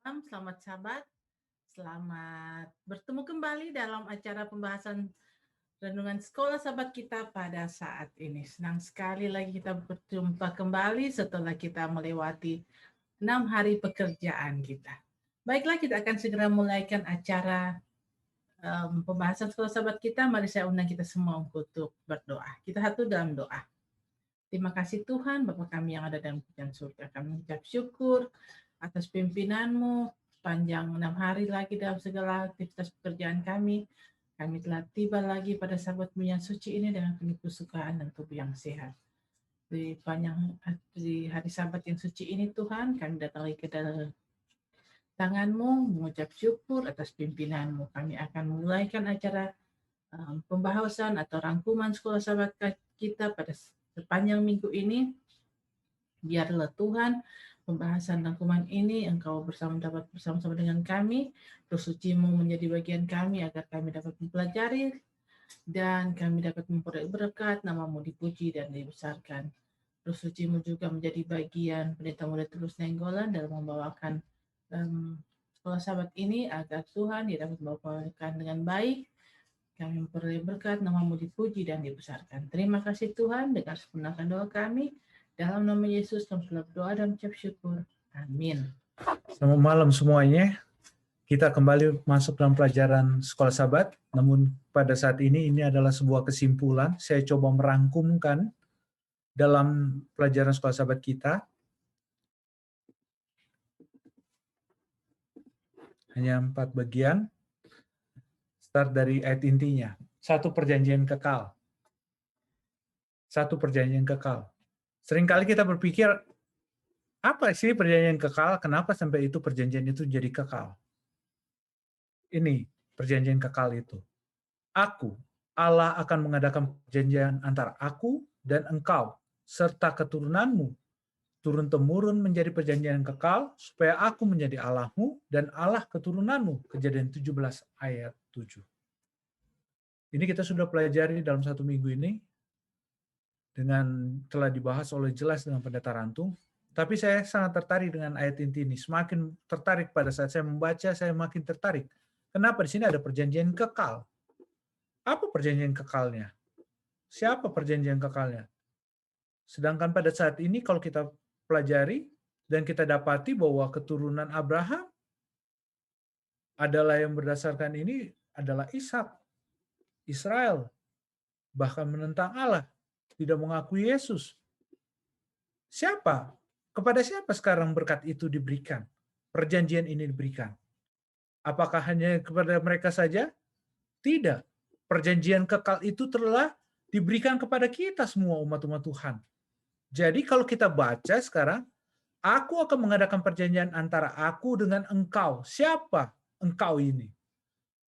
Malam, selamat sahabat, selamat bertemu kembali dalam acara pembahasan renungan sekolah sahabat kita pada saat ini. Senang sekali lagi kita berjumpa kembali setelah kita melewati 6 hari pekerjaan kita. Baiklah, kita akan segera mulaikan acara pembahasan sekolah sahabat kita. Mari saya undang kita semua untuk berdoa. Kita satu dalam doa. Terima kasih Tuhan, Bapa kami yang ada dalam kerajaan surga. Kami mengucap syukur atas pimpinan-Mu sepanjang 6 hari lagi dalam segala aktivitas pekerjaan kami. Kami telah tiba lagi pada Sabat-Mu yang suci ini dengan penuh kesukaan dan tubuh yang sehat. Di hari Sabat yang suci ini Tuhan, kami datang lagi ke dalam tangan-Mu, mengucap syukur atas pimpinan-Mu. Kami akan memulaikan acara pembahasan atau rangkuman sekolah sahabat kita pada sepanjang minggu ini. Biarlah Tuhan pembahasan rangkuman ini Engkau dapat bersama-sama dengan kami. Roh Suci-Mu menjadi bagian kami agar kami dapat mempelajari dan kami dapat memperoleh berkat, nama-Mu dipuji dan dibesarkan. Roh Suci-Mu juga menjadi bagian Pendeta Muda Terus Nenggolan dalam membawakan sekolah sahabat ini agar Tuhan dia dapat membawakan dengan baik. Kami memperoleh berkat, nama-Mu dipuji dan dibesarkan. Terima kasih Tuhan, dengar sepenuhnya doa kami. Dalam nama Yesus, kami telah berdoa dan mengucap syukur. Amin. Selamat malam semuanya. Kita kembali masuk dalam pelajaran sekolah sahabat. Namun pada saat ini adalah sebuah kesimpulan. Saya coba merangkumkan dalam pelajaran sekolah sahabat kita. Hanya 4 bagian. Start dari ayat intinya. 1 perjanjian kekal. 1 perjanjian kekal. Seringkali kita berpikir, apa sih perjanjian kekal? Kenapa sampai itu perjanjian itu jadi kekal? Ini perjanjian kekal itu. Aku, Allah akan mengadakan perjanjian antara aku dan engkau, serta keturunanmu, turun-temurun menjadi perjanjian kekal, supaya aku menjadi Allahmu dan Allah keturunanmu. Kejadian 17 ayat 7. Ini kita sudah pelajari dalam 1 minggu ini, dengan telah dibahas oleh jelas dengan Pendeta Rantung. Tapi saya sangat tertarik dengan ayat inti ini. Semakin tertarik pada saat saya membaca, saya makin tertarik. Kenapa di sini ada perjanjian kekal? Apa perjanjian kekalnya? Siapa perjanjian kekalnya? Sedangkan pada saat ini kalau kita pelajari dan kita dapati bahwa keturunan Abraham adalah yang berdasarkan ini adalah Ishak, Israel, bahkan menentang Allah, tidak mengakui Yesus. Siapa? Kepada siapa sekarang berkat itu diberikan? Perjanjian ini diberikan. Apakah hanya kepada mereka saja? Tidak. Perjanjian kekal itu telah diberikan kepada kita semua umat-umat Tuhan. Jadi kalau kita baca sekarang, aku akan mengadakan perjanjian antara aku dengan engkau. Siapa engkau ini?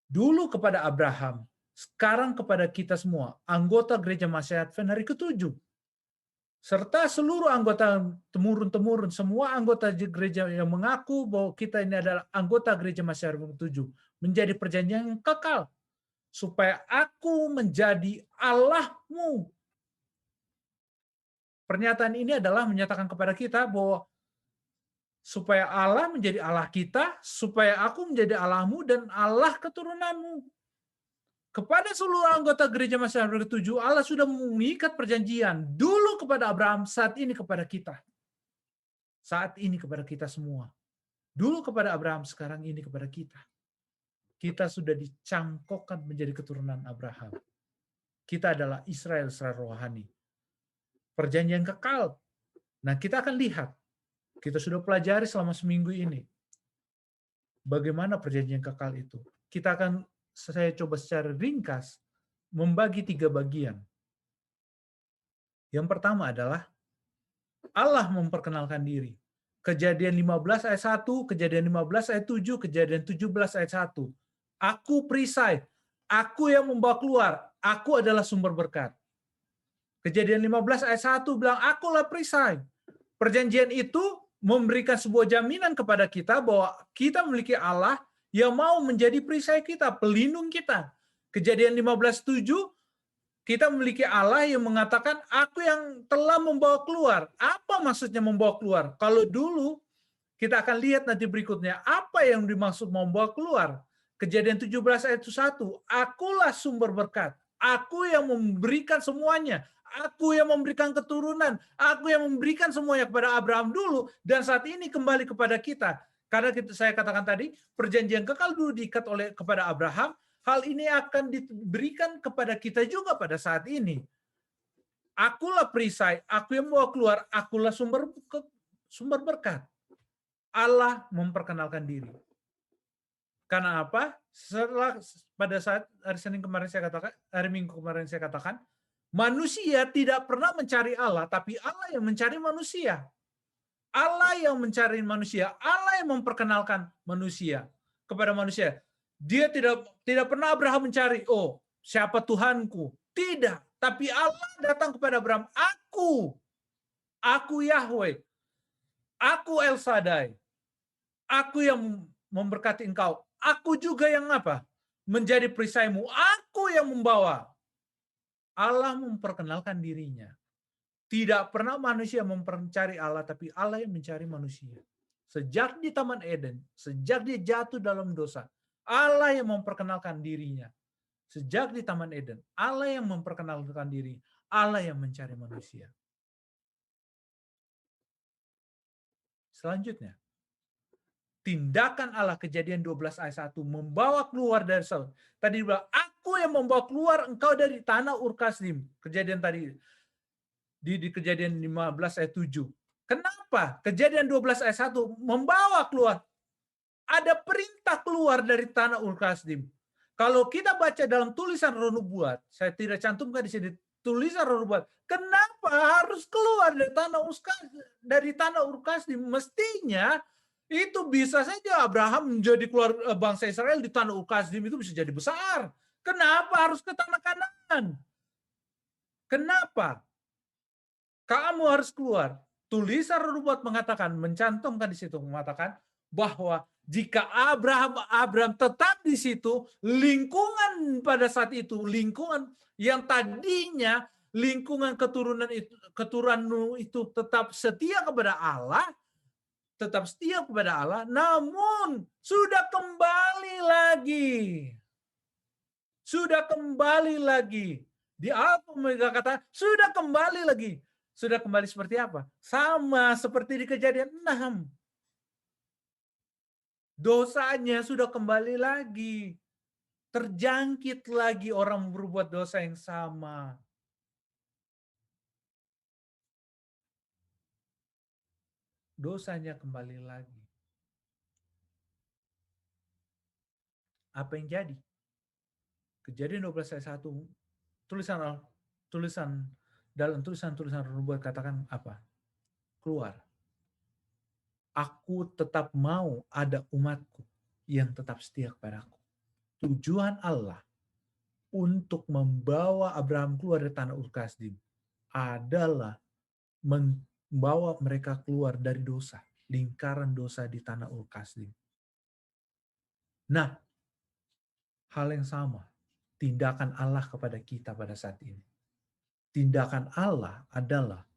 Dulu kepada Abraham, sekarang kepada kita semua, anggota Gereja Masih Advent hari ke-7. Serta seluruh anggota temurun-temurun, semua anggota gereja yang mengaku bahwa kita ini adalah anggota Gereja Masih Advent ke-7, menjadi perjanjian yang kekal. Supaya aku menjadi Allahmu. Pernyataan ini adalah menyatakan kepada kita bahwa supaya Allah menjadi Allah kita, supaya aku menjadi Allahmu dan Allah keturunanmu. Kepada seluruh anggota Gereja Masih Advent ke-7, Allah sudah mengikat perjanjian. Dulu kepada Abraham, saat ini kepada kita. Saat ini kepada kita semua. Dulu kepada Abraham, sekarang ini kepada kita. Kita sudah dicangkokkan menjadi keturunan Abraham. Kita adalah Israel secara rohani. Perjanjian kekal. Nah, kita akan lihat. Kita sudah pelajari selama seminggu ini. Bagaimana perjanjian kekal itu. Saya coba secara ringkas membagi 3 bagian. Yang pertama adalah Allah memperkenalkan diri. Kejadian 15 ayat 1, Kejadian 15 ayat 7, Kejadian 17 ayat 1. Aku perisai, aku yang membawa keluar, aku adalah sumber berkat. Kejadian 15 ayat 1 bilang, akulah perisai. Perjanjian itu memberikan sebuah jaminan kepada kita bahwa kita memiliki Allah yang mau menjadi perisai kita, pelindung kita. Kejadian 15:7, kita memiliki Allah yang mengatakan, aku yang telah membawa keluar. Apa maksudnya membawa keluar? Kalau dulu Kita akan lihat nanti berikutnya apa yang dimaksud membawa keluar. Kejadian 17 ayat 1, akulah sumber berkat. Aku yang memberikan semuanya. Aku yang memberikan keturunan. Aku yang memberikan semuanya kepada Abraham dulu. Dan saat ini kembali kepada kita. Karena saya katakan tadi, perjanjian kekal dulu diikat kepada Abraham. Hal ini akan diberikan kepada kita juga pada saat ini. Akulah perisai, aku yang membawa keluar, akulah sumber berkat. Allah memperkenalkan diri. Karena apa? Setelah pada saat hari Senin kemarin saya katakan, hari Minggu kemarin saya katakan, manusia tidak pernah mencari Allah, tapi Allah yang mencari manusia. Allah yang mencari manusia, Allah yang memperkenalkan manusia kepada manusia. Dia tidak pernah Abraham mencari, oh, siapa Tuhanku? Tidak, tapi Allah datang kepada Abraham, aku Yahweh, aku El Shaddai, aku yang memberkati engkau. Aku juga yang apa? Menjadi perisaimu. Aku yang membawa. Allah memperkenalkan dirinya. Tidak pernah manusia mencari Allah, tapi Allah yang mencari manusia. Sejak di Taman Eden, sejak dia jatuh dalam dosa, Allah yang memperkenalkan dirinya. Sejak di Taman Eden, Allah yang memperkenalkan diri, Allah yang mencari manusia. Selanjutnya, tindakan Allah, Kejadian 12 ayat 1, membawa keluar dari Saul. Tadi bilang, aku yang membawa keluar engkau dari tanah Ur Kasdim. Kejadian tadi, di Kejadian 15 ayat 7. Kenapa? Kejadian 12 ayat 1, membawa keluar. Ada perintah keluar dari tanah Ur Kasdim. Kalau kita baca dalam tulisan Roh Nubuat, saya tidak cantumkan di sini tulisan Roh Nubuat, kenapa harus keluar dari tanah Ur Kasdim? Mestinya itu bisa saja Abraham menjadi keluar bangsa Israel di tanah Ur Kasdim, itu bisa jadi besar. Kenapa harus ke tanah Kanaan? Kenapa? Kamu harus keluar. Tulisan Roh Nubuat mengatakan, mencantumkan di situ, mengatakan bahwa jika Abraham tetap di situ, lingkungan pada saat itu, lingkungan yang tadinya lingkungan keturunan itu tetap setia kepada Allah, namun sudah kembali lagi. Di Alkitab mereka kata sudah kembali lagi. Sudah kembali seperti apa? Sama seperti di Kejadian 6. Dosanya sudah kembali lagi. Terjangkit lagi orang berbuat dosa yang sama. Dosanya kembali lagi. Apa yang jadi? Kejadian 12 ayat 1, dalam tulisan Nubuat katakan apa? Keluar. Aku tetap mau ada umatku yang tetap setia kepadaku. Tujuan Allah untuk membawa Abraham keluar dari tanah Ur Kasdim adalah membawa mereka keluar dari dosa, lingkaran dosa di tanah Ur Kasdim. Nah, hal yang sama, tindakan Allah kepada kita pada saat ini. Tindakan Allah adalah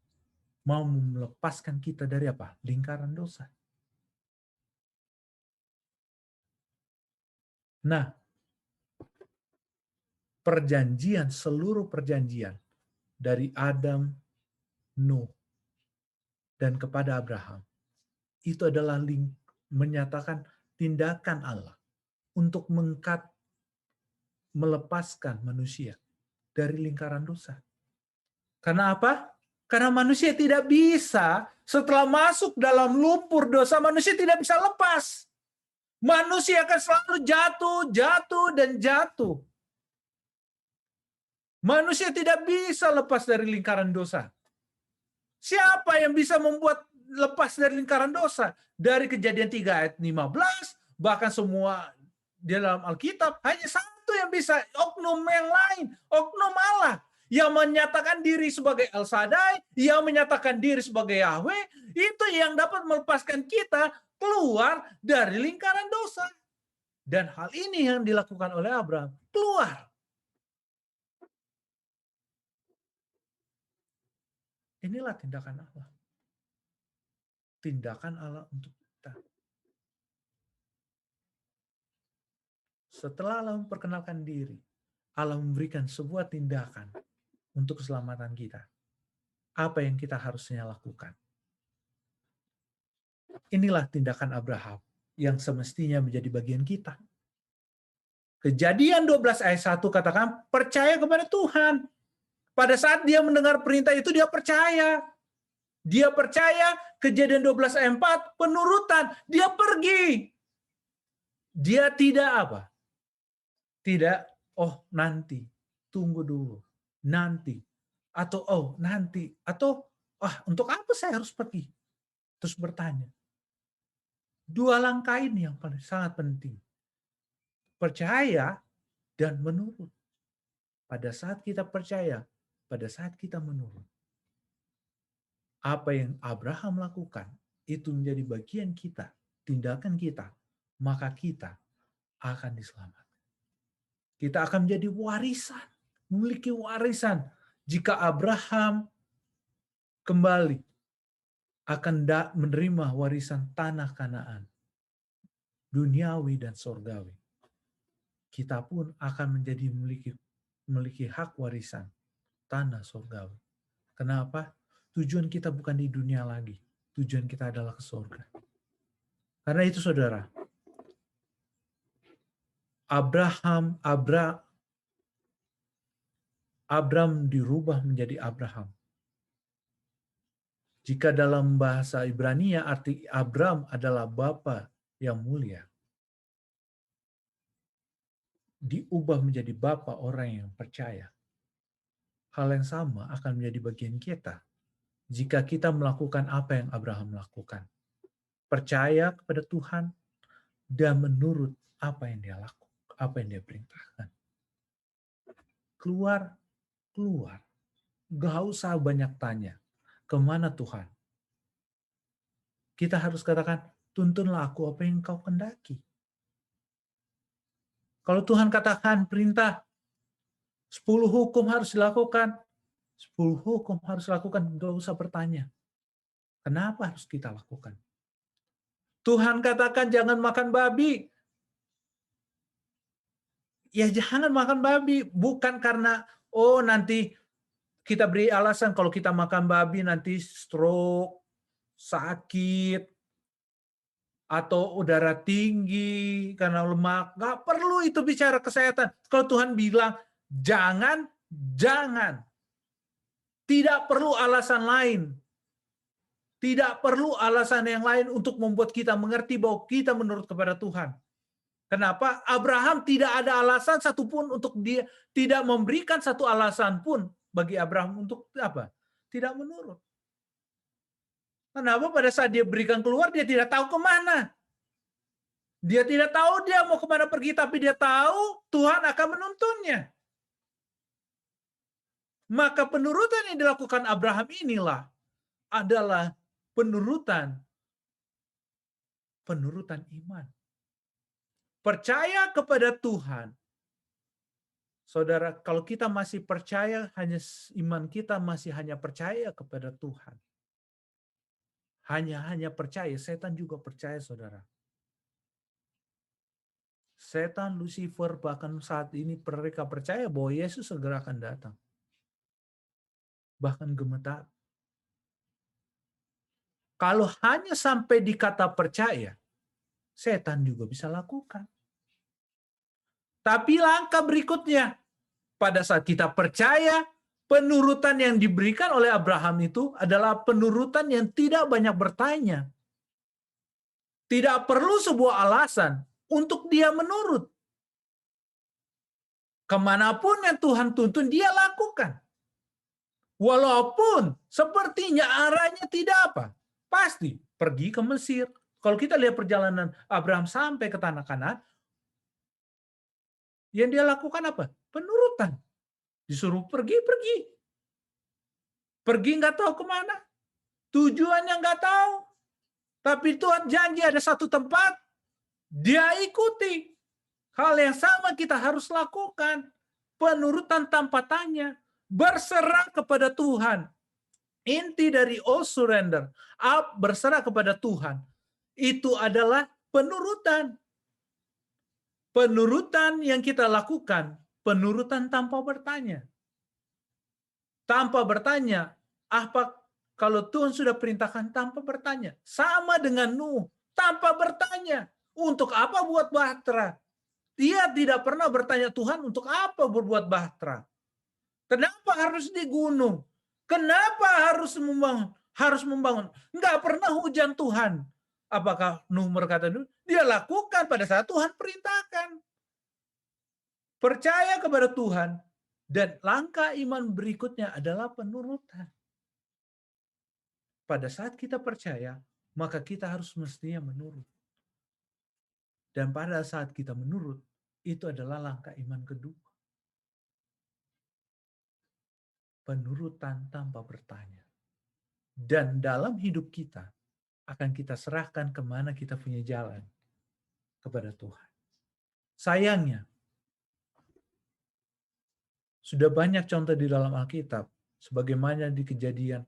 mau melepaskan kita dari apa? Lingkaran dosa. Nah, seluruh perjanjian dari Adam, Nuh, dan kepada Abraham, itu adalah menyatakan tindakan Allah untuk melepaskan manusia dari lingkaran dosa. Karena apa? Karena manusia tidak bisa, setelah masuk dalam lumpur dosa, manusia tidak bisa lepas. Manusia akan selalu jatuh, dan jatuh. Manusia tidak bisa lepas dari lingkaran dosa. Siapa yang bisa membuat lepas dari lingkaran dosa? Dari Kejadian 3 ayat 15, bahkan semua di dalam Alkitab, hanya satu yang bisa, oknum yang lain, oknum Allah. Yang menyatakan diri sebagai El Shaddai, yang menyatakan diri sebagai Yahweh, itu yang dapat melepaskan kita keluar dari lingkaran dosa. Dan hal ini yang dilakukan oleh Abraham, keluar. Inilah tindakan Allah. Tindakan Allah untuk kita. Setelah Allah memperkenalkan diri, Allah memberikan sebuah tindakan untuk keselamatan kita. Apa yang kita harusnya lakukan? Inilah tindakan Abraham yang semestinya menjadi bagian kita. Kejadian 12 ayat 1 katakan, percaya kepada Tuhan. Pada saat dia mendengar perintah itu, dia percaya. Dia percaya. Kejadian 12 ayat 4, penurutan. Dia pergi. Dia tidak apa? Tidak, oh nanti, tunggu dulu, nanti. Atau oh nanti. Atau, untuk apa saya harus pergi? Terus bertanya. Dua langkah ini yang paling sangat penting. Percaya dan menurut. Pada saat kita percaya, pada saat kita menurut. Apa yang Abraham lakukan, itu menjadi bagian kita, tindakan kita, maka kita akan diselamatkan. Kita akan menjadi warisan, memiliki warisan. Jika Abraham kembali, akan menerima warisan tanah Kanaan, duniawi dan surgawi. Kita pun akan menjadi memiliki hak warisan tanah surgawi. Kenapa? Tujuan kita bukan di dunia lagi. Tujuan kita adalah ke surga. Karena itu saudara, Abram dirubah menjadi Abraham. Jika dalam bahasa Ibrani arti Abram adalah Bapa yang mulia. Diubah menjadi Bapa orang yang percaya. Hal yang sama akan menjadi bagian kita jika kita melakukan apa yang Abraham lakukan. Percaya kepada Tuhan dan menurut apa yang dia lakukan, apa yang dia perintahkan. Keluar. Gak usah banyak tanya. Kemana Tuhan? Kita harus katakan, tuntunlah aku apa yang kau kendaki. Kalau Tuhan katakan perintah, 10 hukum harus dilakukan, 10 hukum harus dilakukan, gak usah bertanya. Kenapa harus kita lakukan? Tuhan katakan jangan makan babi. Ya jangan makan babi. Bukan karena, nanti kita beri alasan kalau kita makan babi nanti stroke, sakit, atau udara tinggi karena lemak. Nggak perlu itu bicara kesehatan. Kalau Tuhan bilang, jangan. Tidak perlu alasan lain. Tidak perlu alasan yang lain untuk membuat kita mengerti bahwa kita menurut kepada Tuhan. Kenapa? Abraham tidak ada alasan satupun untuk dia, tidak memberikan satu alasan pun bagi Abraham untuk apa? Tidak menurut. Kenapa pada saat dia berikan keluar, dia tidak tahu kemana. Dia tidak tahu dia mau kemana pergi, tapi dia tahu Tuhan akan menuntunnya. Maka penurutan yang dilakukan Abraham inilah adalah penurutan iman. Percaya kepada Tuhan. Saudara, kalau kita masih percaya, iman kita masih hanya percaya kepada Tuhan. Hanya percaya, setan juga percaya, saudara. Setan, Lucifer, bahkan saat ini mereka percaya bahwa Yesus segera akan datang. Bahkan gemetar. Kalau hanya sampai di kata percaya, setan juga bisa lakukan. Tapi langkah berikutnya, pada saat kita percaya, penurutan yang diberikan oleh Abraham itu adalah penurutan yang tidak banyak bertanya. Tidak perlu sebuah alasan untuk dia menurut. Kemanapun yang Tuhan tuntun, dia lakukan. Walaupun sepertinya arahnya tidak apa. Pasti pergi ke Mesir. Kalau kita lihat perjalanan Abraham sampai ke tanah Kanaan, yang dia lakukan apa? Penurutan. Disuruh pergi. Pergi nggak tahu kemana. Tujuannya nggak tahu. Tapi Tuhan janji ada satu tempat, dia ikuti. Hal yang sama kita harus lakukan. Penurutan tanpa tanya. Berserah kepada Tuhan. Inti dari all surrender. Berserah kepada Tuhan. Itu adalah penurutan. Penurutan yang kita lakukan, penurutan tanpa bertanya. Tanpa bertanya, apa kalau Tuhan sudah perintahkan tanpa bertanya? Sama dengan Nuh, tanpa bertanya. Untuk apa buat bahtera? Dia tidak pernah bertanya Tuhan untuk apa berbuat bahtera. Kenapa harus di gunung? Kenapa harus membangun? Harus membangun. Enggak pernah hujan Tuhan. Apakah Nuh berkata dulu? Dia lakukan pada saat Tuhan perintahkan. Percaya kepada Tuhan. Dan langkah iman berikutnya adalah penurutan. Pada saat kita percaya, maka kita harus mestinya menurut. Dan pada saat kita menurut, itu adalah langkah iman kedua. Penurutan tanpa bertanya. Dan dalam hidup kita, akan kita serahkan kemana kita punya jalan kepada Tuhan. Sayangnya, sudah banyak contoh di dalam Alkitab, sebagaimana di Kejadian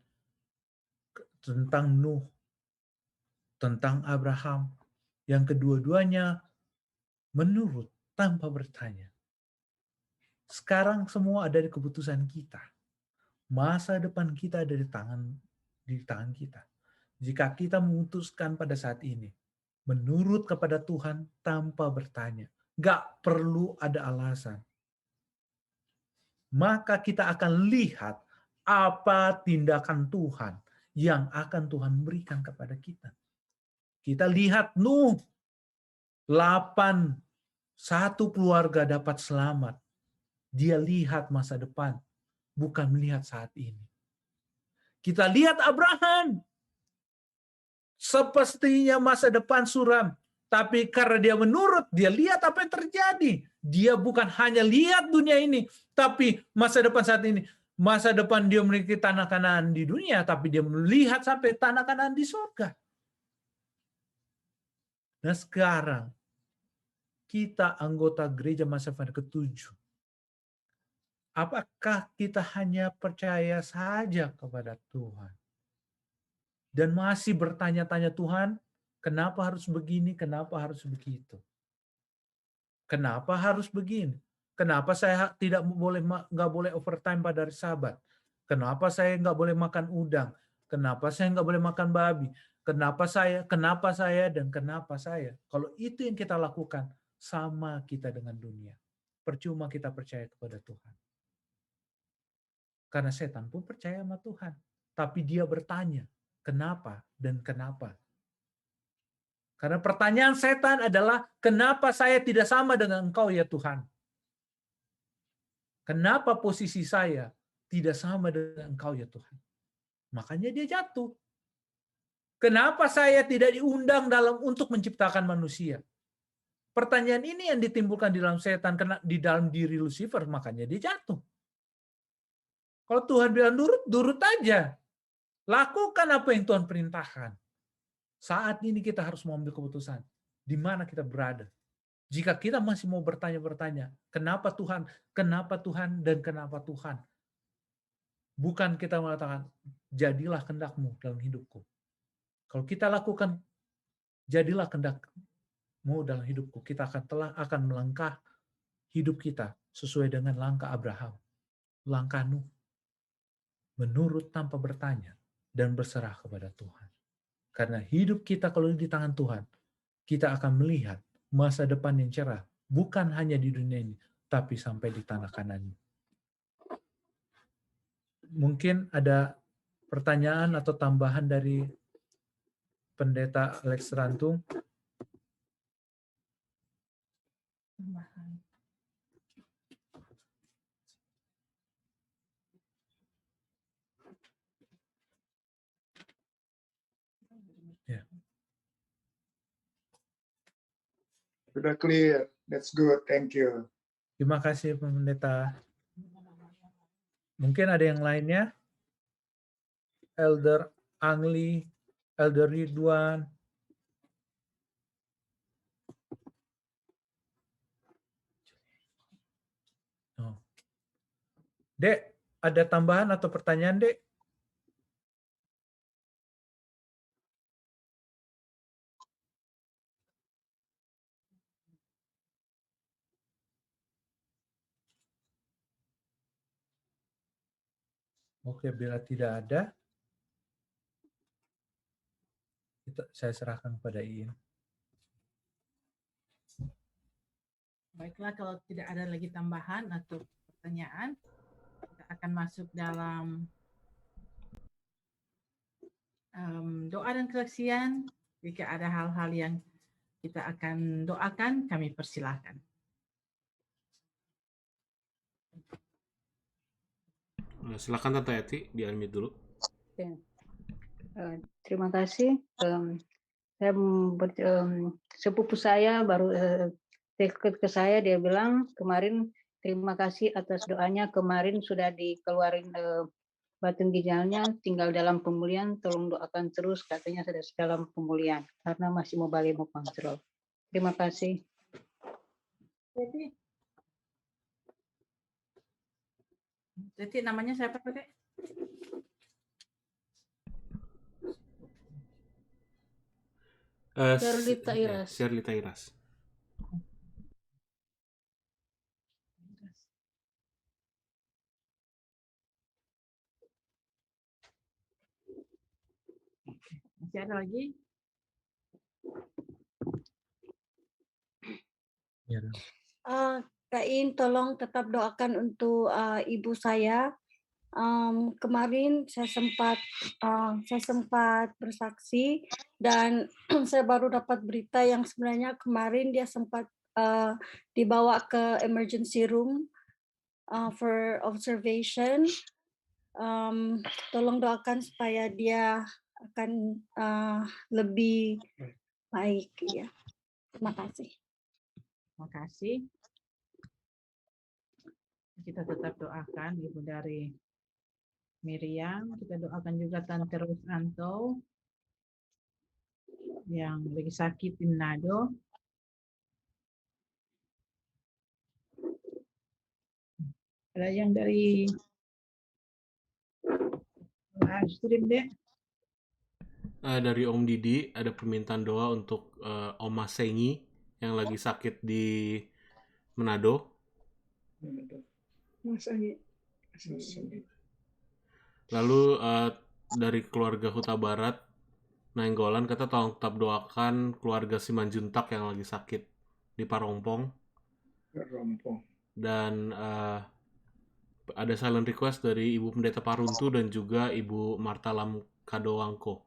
tentang Nuh, tentang Abraham, yang kedua-duanya menurut tanpa bertanya. Sekarang semua ada di keputusan kita. Masa depan kita ada di tangan kita. Jika kita memutuskan pada saat ini, menurut kepada Tuhan tanpa bertanya, gak perlu ada alasan, maka kita akan lihat apa tindakan Tuhan yang akan Tuhan berikan kepada kita. Kita lihat Nuh, 1 keluarga dapat selamat. Dia lihat masa depan, bukan melihat saat ini. Kita lihat Abraham, sepertinya masa depan suram, tapi karena dia menurut, dia lihat apa yang terjadi. Dia bukan hanya lihat dunia ini, tapi masa depan saat ini. Masa depan dia memiliki tanah Kanaan di dunia, tapi dia melihat sampai tanah Kanaan di surga. Nah sekarang, kita anggota gereja masa depan ke-7. Apakah kita hanya percaya saja kepada Tuhan? Dan masih bertanya-tanya Tuhan, kenapa harus begini, kenapa harus begitu? Kenapa harus begini? Kenapa saya nggak boleh overtime pada hari Sabat? Kenapa saya nggak boleh makan udang? Kenapa saya nggak boleh makan babi? Kenapa saya, dan kenapa saya? Kalau itu yang kita lakukan, sama kita dengan dunia. Percuma kita percaya kepada Tuhan. Karena setan pun percaya sama Tuhan. Tapi dia bertanya, kenapa dan kenapa? Karena pertanyaan setan adalah, kenapa saya tidak sama dengan Engkau ya Tuhan? Kenapa posisi saya tidak sama dengan Engkau ya Tuhan? Makanya dia jatuh. Kenapa saya tidak diundang untuk menciptakan manusia? Pertanyaan ini yang ditimbulkan di dalam setan, di dalam diri Lucifer, makanya dia jatuh. Kalau Tuhan bilang durut aja. Lakukan apa yang Tuhan perintahkan. Saat ini kita harus mengambil keputusan. Di mana kita berada. Jika kita masih mau bertanya-bertanya, kenapa Tuhan, dan kenapa Tuhan? Bukan kita mengatakan, jadilah kehendak-Mu dalam hidupku. Kalau kita lakukan, jadilah kehendak-Mu dalam hidupku, kita akan melangkah hidup kita sesuai dengan langkah Abraham, langkah Nuh, menurut tanpa bertanya, dan berserah kepada Tuhan. Karena hidup kita kalau di tangan Tuhan, kita akan melihat masa depan yang cerah, bukan hanya di dunia ini, tapi sampai di tanah Kanaan. Mungkin ada pertanyaan atau tambahan dari Pendeta Alex Rantung? Ya. Sudah clear. That's good. Thank you. Terima kasih Pendeta. Mungkin ada yang lainnya? Elder Angli, Elder Ridwan. Oh. Dek, ada tambahan atau pertanyaan, Dek? Oke, bila tidak ada, saya serahkan kepada Iin. Baiklah, kalau tidak ada lagi tambahan atau pertanyaan, kita akan masuk dalam doa dan kesaksian. Jika ada hal-hal yang kita akan doakan, kami persilahkan. Silakan Tante Eti, di-unmute dulu. Terima kasih. Sepupu saya baru dekat ke saya, dia bilang kemarin terima kasih atas doanya, kemarin sudah dikeluarin batin ginjalnya, tinggal dalam pemulihan, tolong doakan terus, katanya sudah dalam pemulihan karena masih mau kontrol. Terima kasih. Jadi namanya siapa Tete? Sherlita Iras. Sherlita Iras. Masih ada lagi? Ya. Kak In, tolong tetap doakan untuk ibu saya. Kemarin saya sempat bersaksi dan saya baru dapat berita yang sebenarnya kemarin dia sempat dibawa ke emergency room for observation. Tolong doakan supaya dia akan lebih baik, ya. Terima kasih. Terima kasih. Kita tetap doakan ibu dari Miriam. Kita doakan juga Tante Rusanto yang lagi sakit di Manado. Ada yang dari live stream deh. Dari Om Didi ada permintaan doa untuk Oma Sengi yang lagi sakit di Manado. Lalu dari keluarga Huta Barat Nainggolan kata tolong tetap doakan keluarga Simanjuntak yang lagi sakit di Parompong. Dan ada silent request dari Ibu Pendeta Paruntu dan juga Ibu Marta Lam Kadowangko.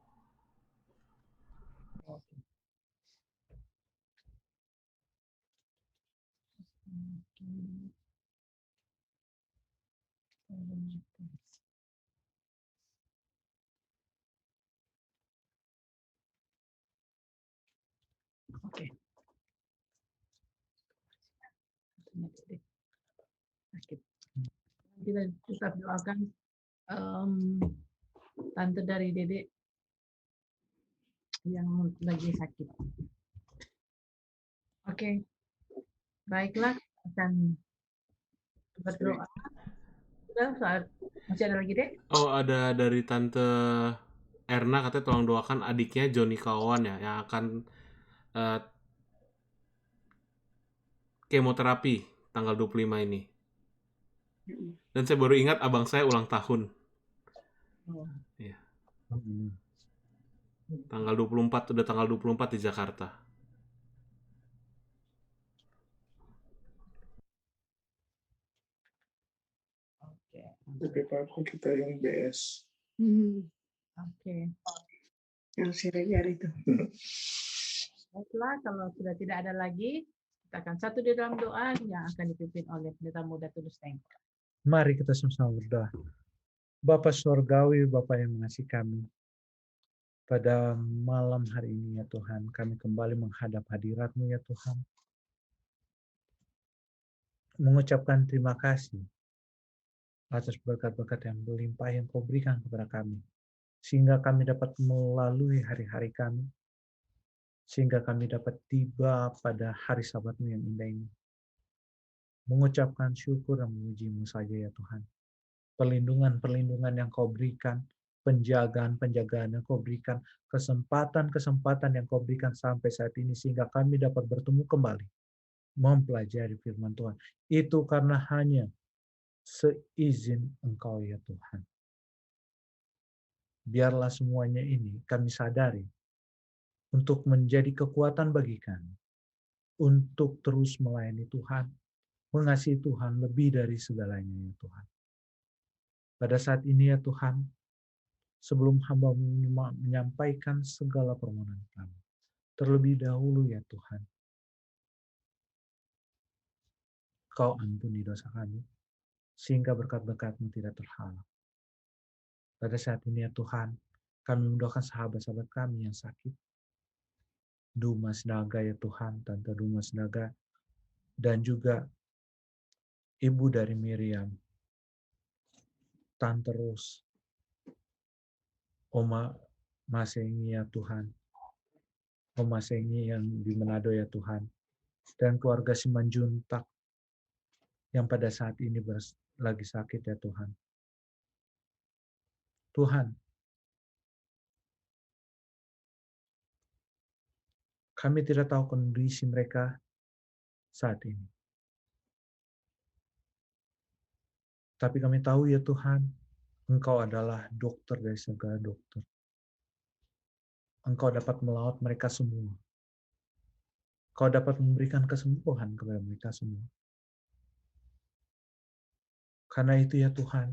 Oke. Kita tetap doakan tante dari Dedek yang lagi sakit. Oke. Baiklah, akan berdoa. Sudah, masih ada lagi, Dek? Oh, ada dari Tante Erna katanya tolong doakan adiknya Joni Kawan ya yang akan kemoterapi tanggal 25 ini. Dan saya baru ingat abang saya ulang tahun. Oh. Ya. Tanggal 24, udah tanggal 24 di Jakarta. Oke. Tapi Pak, kita yang BS. Oke. Yang Siregar itu. Baiklah, kalau sudah tidak ada lagi, kita akan satu di dalam doa yang akan dipimpin oleh Pendeta Muda Tulus Tengko. Mari kita sama-sama berdoa. Bapa Surgawi, Bapa yang mengasihi kami, pada malam hari ini ya Tuhan, kami kembali menghadap hadirat-Mu ya Tuhan. Mengucapkan terima kasih atas berkat-berkat yang berlimpah yang Kau berikan kepada kami. Sehingga kami dapat melalui hari-hari kami. Sehingga kami dapat tiba pada hari Sabat-Mu yang indah ini. Mengucapkan syukur dan memuji-Mu saja ya Tuhan. Perlindungan-perlindungan yang Kau berikan, penjagaan-penjagaan yang Kau berikan, kesempatan-kesempatan yang Kau berikan sampai saat ini sehingga kami dapat bertemu kembali, mempelajari firman Tuhan. Itu karena hanya seizin Engkau ya Tuhan. biarlah semuanya ini kami sadari untuk menjadi kekuatan bagi kami, untuk terus melayani Tuhan, mengasihi Tuhan lebih dari segalanya ya Tuhan. Pada saat ini ya Tuhan, sebelum hamba menyampaikan segala permohonan kami, terlebih dahulu ya Tuhan, Kau ampuni dosa kami, sehingga berkat-berkat-Mu tidak terhalang. Pada saat ini ya Tuhan, kami mendoakan sahabat-sahabat kami yang sakit. Dumas Naga ya Tuhan, Tante Dumas Naga, dan juga ibu dari Miriam, Tante Ros, Oma Masengi ya Tuhan, Oma Sengi yang di Manado ya Tuhan, dan keluarga Simanjuntak yang pada saat ini lagi sakit ya Tuhan. Tuhan, kami tidak tahu kondisi mereka saat ini. Tapi kami tahu ya Tuhan, Engkau adalah dokter dari segala dokter. Engkau dapat melawat mereka semua. Engkau dapat memberikan kesembuhan kepada mereka semua. Karena itu ya Tuhan,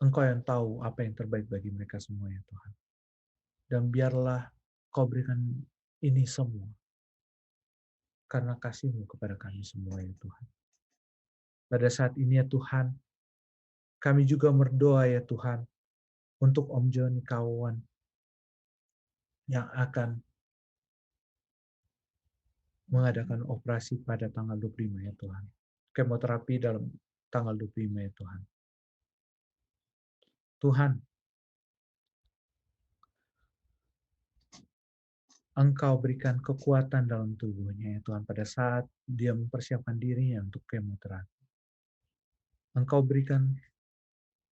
Engkau yang tahu apa yang terbaik bagi mereka semua ya Tuhan. Dan biarlah Kau berikan ini semua karena kasih-Mu kepada kami semua ya Tuhan. Pada saat ini ya Tuhan, kami juga berdoa ya Tuhan untuk Om Joni kawan yang akan mengadakan operasi pada tanggal 25 ya Tuhan. Kemoterapi dalam tanggal 25 ya Tuhan. Tuhan, Engkau berikan kekuatan dalam tubuhnya ya Tuhan pada saat dia mempersiapkan dirinya untuk kemoterapi. Engkau berikan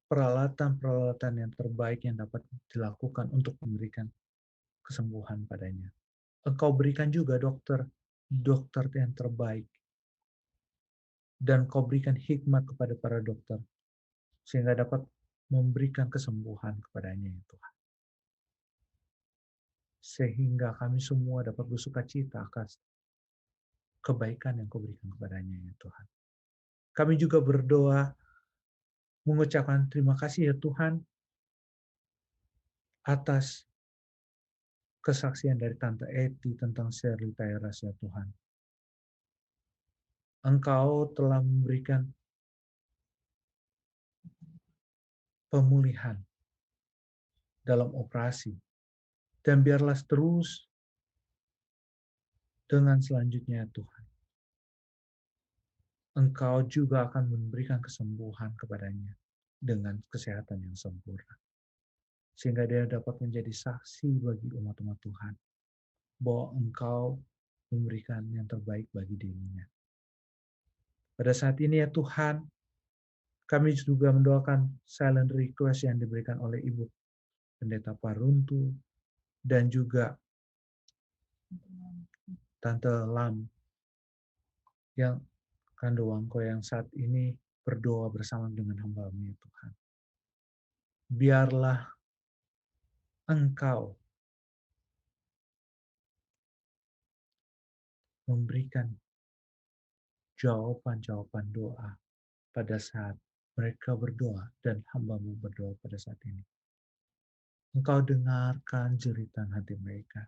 peralatan-peralatan yang terbaik yang dapat dilakukan untuk memberikan kesembuhan padanya. Engkau berikan juga dokter yang terbaik. Dan Kau berikan hikmat kepada para dokter sehingga dapat memberikan kesembuhan kepadanya ya Tuhan. Sehingga kami semua dapat bersukacita atas kebaikan yang Kau berikan kepadanya ya Tuhan. Kami juga berdoa mengucapkan terima kasih ya Tuhan atas kesaksian dari Tante Eti tentang Shirley Tairas ya Tuhan. Engkau telah memberikan pemulihan dalam operasi. Dan biarlah terus dengan selanjutnya Tuhan. Engkau juga akan memberikan kesembuhan kepadanya dengan kesehatan yang sempurna. Sehingga dia dapat menjadi saksi bagi umat-umat Tuhan. Bahwa Engkau memberikan yang terbaik bagi dirinya. Pada saat ini ya Tuhan, kami juga mendoakan silent request yang diberikan oleh Ibu Pendeta Paruntu dan juga Tante Lam yang Kandowangko yang saat ini berdoa bersama dengan hamba-Mu ya Tuhan. Biarlah Engkau memberikan jawaban-jawaban doa pada saat mereka berdoa dan hamba-Mu berdoa pada saat ini. Engkau dengarkan jeritan hati mereka.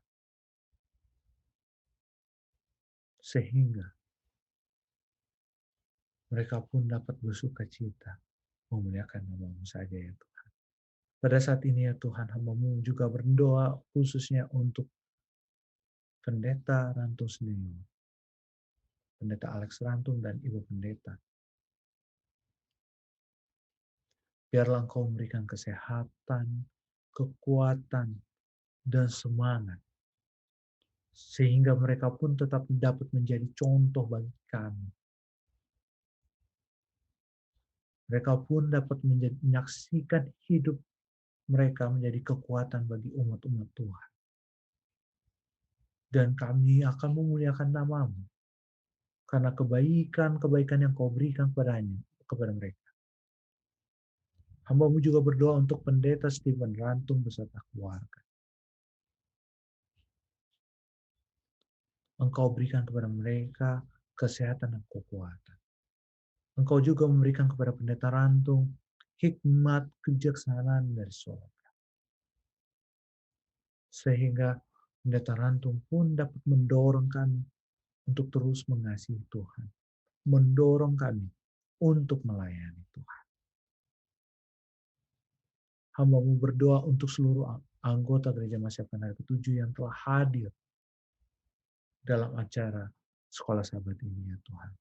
Sehingga mereka pun dapat bersukacita memuliakan nama-Mu saja ya Tuhan. Pada saat ini ya Tuhan, hamba-Mu juga berdoa khususnya untuk Pendeta Rantung Senior, Pendeta Alex Rantung dan Ibu Pendeta. Biarlah Engkau memberikan kesehatan, kekuatan, dan semangat. Sehingga mereka pun tetap dapat menjadi contoh bagi kami. Mereka pun dapat menyaksikan hidup mereka menjadi kekuatan bagi umat-umat Tuhan. Dan kami akan memuliakan nama-Mu. Karena kebaikan-kebaikan yang Kau berikan kepada mereka. Hamba-Mu juga berdoa untuk Pendeta Stephen Rantung beserta keluarga. Engkau berikan kepada mereka kesehatan dan kekuatan. Engkau juga memberikan kepada Pendeta Rantung hikmat kejaksanaan dari surga. Sehingga Pendeta Rantung pun dapat mendorong kami untuk terus mengasihi Tuhan. Mendorong kami untuk melayani Tuhan. Hamba-Mu berdoa untuk seluruh anggota Gereja Masyarakat Hari ke-7 yang telah hadir dalam acara Sekolah Sahabat ini, ya Tuhan.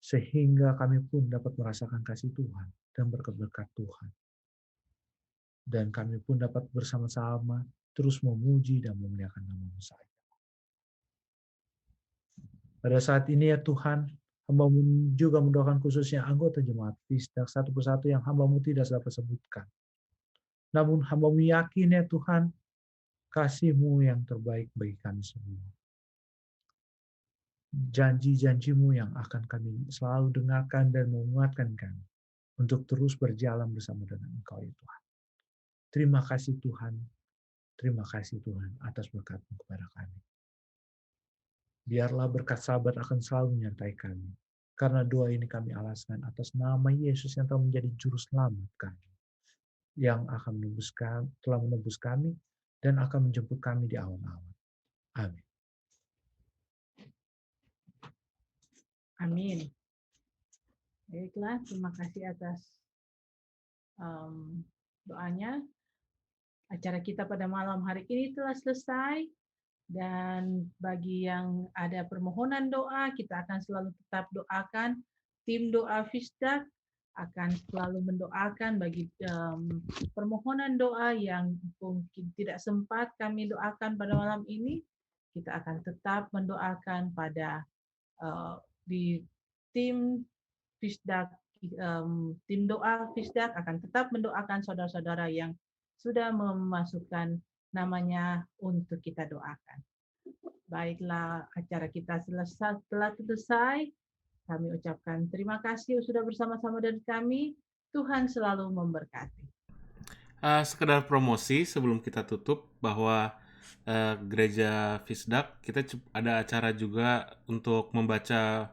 Sehingga kami pun dapat merasakan kasih Tuhan dan berkat-berkat Tuhan. Dan kami pun dapat bersama-sama terus memuji dan memuliakan nama-Mu saja. Pada saat ini ya Tuhan, hamba-Mu juga mendoakan khususnya anggota jemaat Fisdak satu persatu yang hamba-Mu tidak dapat sebutkan. Namun hamba-Mu yakin ya Tuhan, kasih-Mu yang terbaik bagi kami semua. Janji-janji-Mu yang akan kami selalu dengarkan dan menguatkan kami untuk terus berjalan bersama dengan Engkau ya Tuhan. Terima kasih Tuhan atas berkat-Mu kepada kami. Biarlah berkat sahabat akan selalu menyertai kami. Karena doa ini kami alaskan atas nama Yesus yang telah menjadi juru selamat kami. Yang telah menebus kami dan akan menjemput kami di awan-awan. Amin. Amin. Baiklah, terima kasih atas doanya. Acara kita pada malam hari ini telah selesai. Dan bagi yang ada permohonan doa, kita akan selalu tetap doakan. Tim doa Fisdak akan selalu mendoakan bagi permohonan doa yang mungkin tidak sempat kami doakan pada malam ini. Kita akan tetap mendoakan pada di tim Fisdak, tim doa Fisdak akan tetap mendoakan saudara-saudara yang sudah memasukkan namanya untuk kita doakan. Baiklah, acara kita telah selesai. Kami ucapkan terima kasih sudah bersama-sama dengan kami. Tuhan selalu memberkati. Sekedar promosi sebelum kita tutup bahwa Gereja Fisdak kita ada acara juga untuk membaca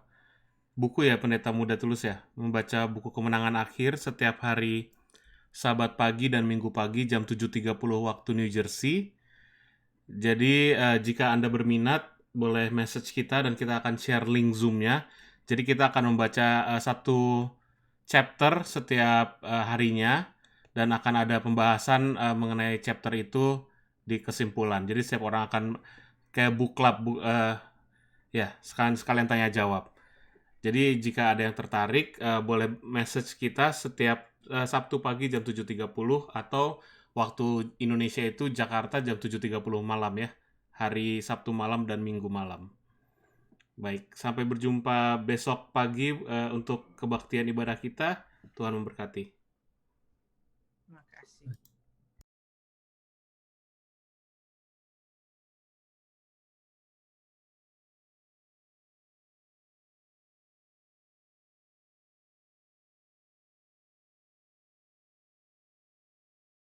buku ya Pendeta Muda Tulus ya. Membaca buku Kemenangan Akhir setiap hari Sabat pagi dan Minggu pagi jam 7.30 waktu New Jersey. Jadi jika Anda berminat boleh message kita dan kita akan share link Zoom-nya. Jadi kita akan membaca satu chapter setiap harinya dan akan ada pembahasan mengenai chapter itu di kesimpulan. Jadi setiap orang akan kayak book club ya, sekalian tanya jawab. Jadi jika ada yang tertarik boleh message kita setiap Sabtu pagi jam 7.30 atau waktu Indonesia itu Jakarta jam 7.30 malam ya. Hari Sabtu malam dan Minggu malam. Baik, sampai berjumpa besok pagi untuk kebaktian ibadah kita. Tuhan memberkati.